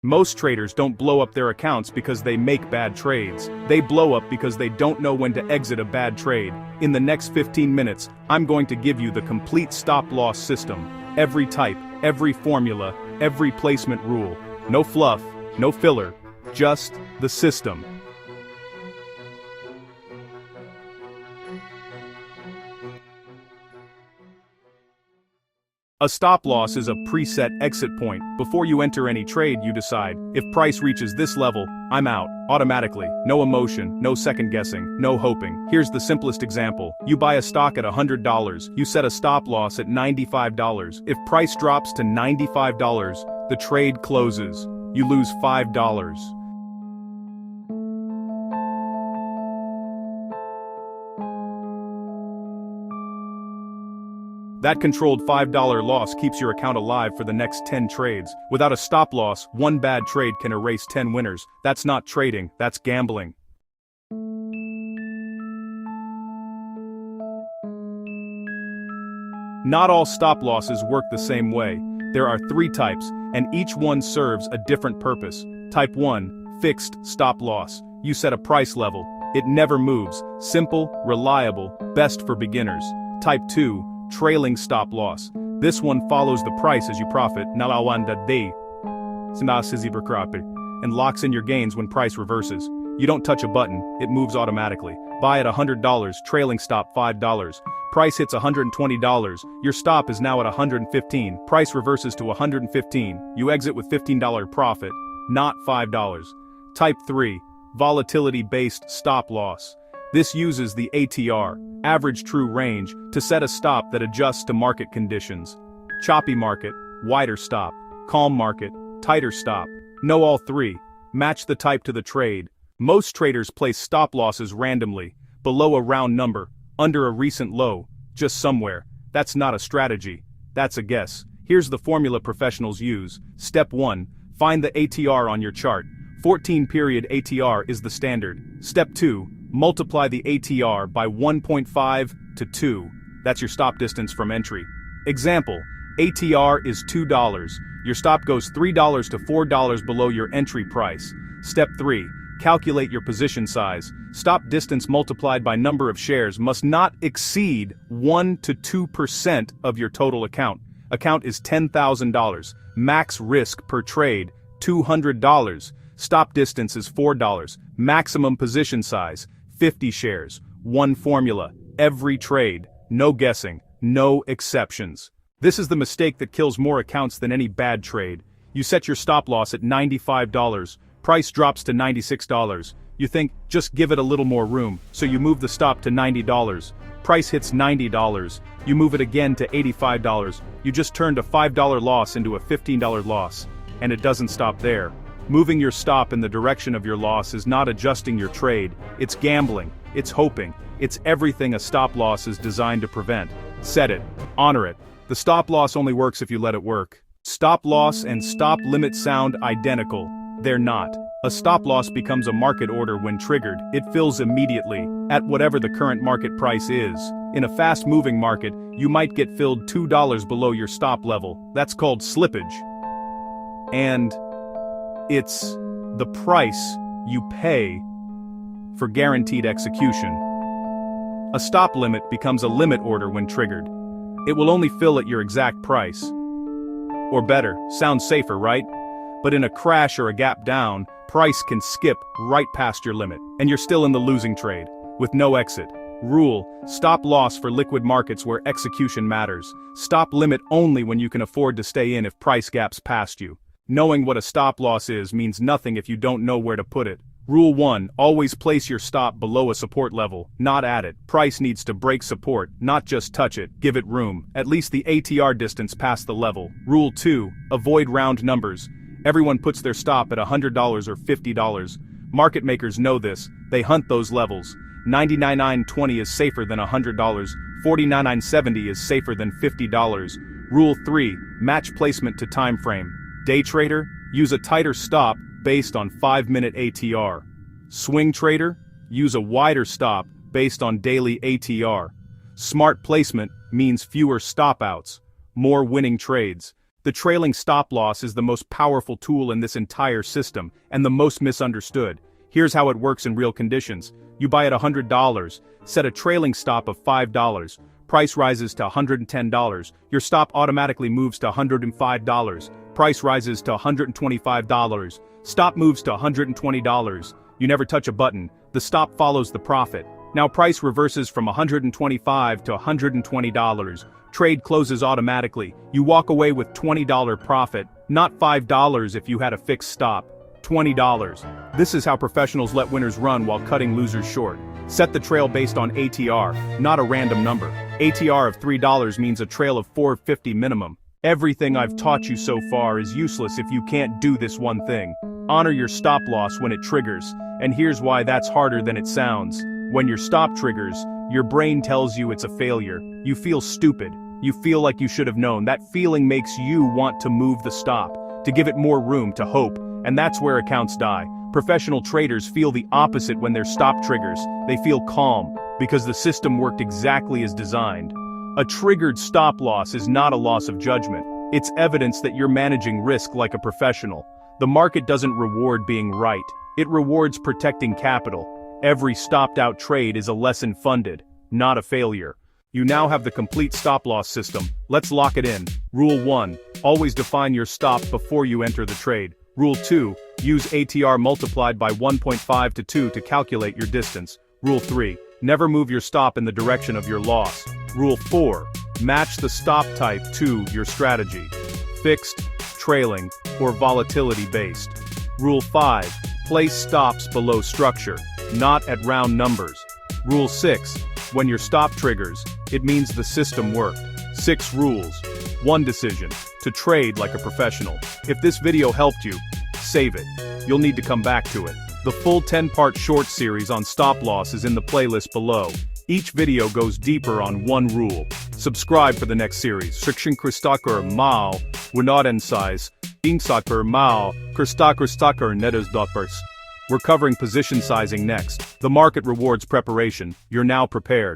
Most traders don't blow up their accounts because they make bad trades. They blow up because they don't know when to exit a bad trade. In the next 15 minutes, I'm going to give you the complete stop-loss system. Every type, every formula, every placement rule. No fluff, no filler, just the system. A stop-loss is a preset exit point. Before you enter any trade, you decide, if price reaches this level, I'm out, automatically. No emotion, no second guessing, no hoping. Here's the simplest example. You buy a stock at $100, you set a stop-loss at $95. If price drops to $95, the trade closes. You lose $5. That controlled $5 loss keeps your account alive for the next 10 trades. Without a stop loss, one bad trade can erase 10 winners. That's not trading, that's gambling. Not all stop losses work the same way. There are 3 types, and each one serves a different purpose. Type 1, fixed stop loss. You set a price level. It never moves. Simple, reliable, best for beginners. Type 2, trailing stop loss. This one follows the price as you profit, and locks in your gains when price reverses. You don't touch a button, it moves automatically. Buy at $100, trailing stop $5. Price hits $120, your stop is now at $115. Price reverses to $115, you exit with $15 profit, not $5. Type 3, volatility-based stop loss. This uses the ATR, average true range, to set a stop that adjusts to market conditions. Choppy market, wider stop. Calm market, tighter stop. Know all 3. Match the type to the trade. Most traders place stop losses randomly, below a round number, under a recent low, just somewhere. That's not a strategy. That's a guess. Here's the formula professionals use. Step 1, find the ATR on your chart. 14-period ATR is the standard. Step 2, multiply the ATR by 1.5 to 2. That's your stop distance from entry. Example, ATR is $2. Your stop goes $3 to $4 below your entry price. Step 3, calculate your position size. Stop distance multiplied by number of shares must not exceed 1 to 2% of your total account. Account is $10,000. Max risk per trade, $200. Stop distance is $4. Maximum position size, 50 shares. One formula. Every trade. No guessing. No exceptions. This is the mistake that kills more accounts than any bad trade. You set your stop loss at $95. Price drops to $96. You think, just give it a little more room, so you move the stop to $90. Price hits $90. You move it again to $85. You just turned a $5 loss into a $15 loss. And it doesn't stop there. Moving your stop in the direction of your loss is not adjusting your trade, it's gambling, it's hoping, it's everything a stop loss is designed to prevent. Set it, honor it. The stop loss only works if you let it work. Stop loss and stop limit sound identical. They're not. A stop loss becomes a market order when triggered. It fills immediately, at whatever the current market price is. In a fast-moving market, you might get filled $2 below your stop level. That's called slippage. And it's the price you pay for guaranteed execution. A stop limit becomes a limit order when triggered. It will only fill at your exact price. Or better, sounds safer, right? But in a crash or a gap down, price can skip right past your limit, and you're still in the losing trade, with no exit. Rule, stop loss for liquid markets where execution matters. Stop limit only when you can afford to stay in if price gaps past you. Knowing what a stop loss is means nothing if you don't know where to put it. Rule 1, always place your stop below a support level, not at it. Price needs to break support, not just touch it, give it room, at least the ATR distance past the level. Rule 2, avoid round numbers. Everyone puts their stop at $100 or $50. Market makers know this, they hunt those levels. $99.20 is safer than $100, $49.70 is safer than $50. Rule 3, match placement to time frame. Day trader, use a tighter stop based on 5-minute ATR. Swing trader, use a wider stop based on daily ATR. Smart placement means fewer stop outs, more winning trades. The trailing stop loss is the most powerful tool in this entire system, and the most misunderstood. Here's how it works in real conditions. You buy at $100, set a trailing stop of $5. Price rises to $110, your stop automatically moves to $105. Price rises to $125. Stop moves to $120. You never touch a button, the stop follows the profit. Now price reverses from $125 to $120. Trade closes automatically. You walk away with $20 profit, not $5 if you had a fixed stop. $20. This is how professionals let winners run while cutting losers short. Set the trail based on ATR, not a random number. ATR of $3 means a trail of $4.50 minimum. Everything I've taught you so far is useless if you can't do this one thing. Honor your stop loss when it triggers, and here's why that's harder than it sounds. When your stop triggers, your brain tells you it's a failure. You feel stupid. You feel like you should have known. That feeling makes you want to move the stop, to give it more room, to hope, and that's where accounts die. Professional traders feel the opposite when their stop triggers. They feel calm, because the system worked exactly as designed. A triggered stop loss is not a loss of judgment. It's evidence that you're managing risk like a professional. The market doesn't reward being right. It rewards protecting capital. Every stopped-out trade is a lesson funded, not a failure. You now have the complete stop-loss system. Let's lock it in. Rule 1. Always define your stop before you enter the trade. Rule 2. Use ATR multiplied by 1.5 to 2 to calculate your distance. Rule 3. Never move your stop in the direction of your loss. Rule 4. Match the stop type to your strategy. Fixed, trailing, or volatility-based. Rule 5. Place stops below structure, not at round numbers. Rule 6. When your stop triggers, it means the system worked. 6 rules. 1 decision. To trade like a professional. If this video helped you, save it. You'll need to come back to it. The full 10-part short series on stop loss is in the playlist below. Each video goes deeper on one rule. Subscribe for the next series. Friction Kristaker Mao, Winaden size, Insaker Mao, Kristaker Netos Doppers. We're covering position sizing next. The market rewards preparation. You're now prepared.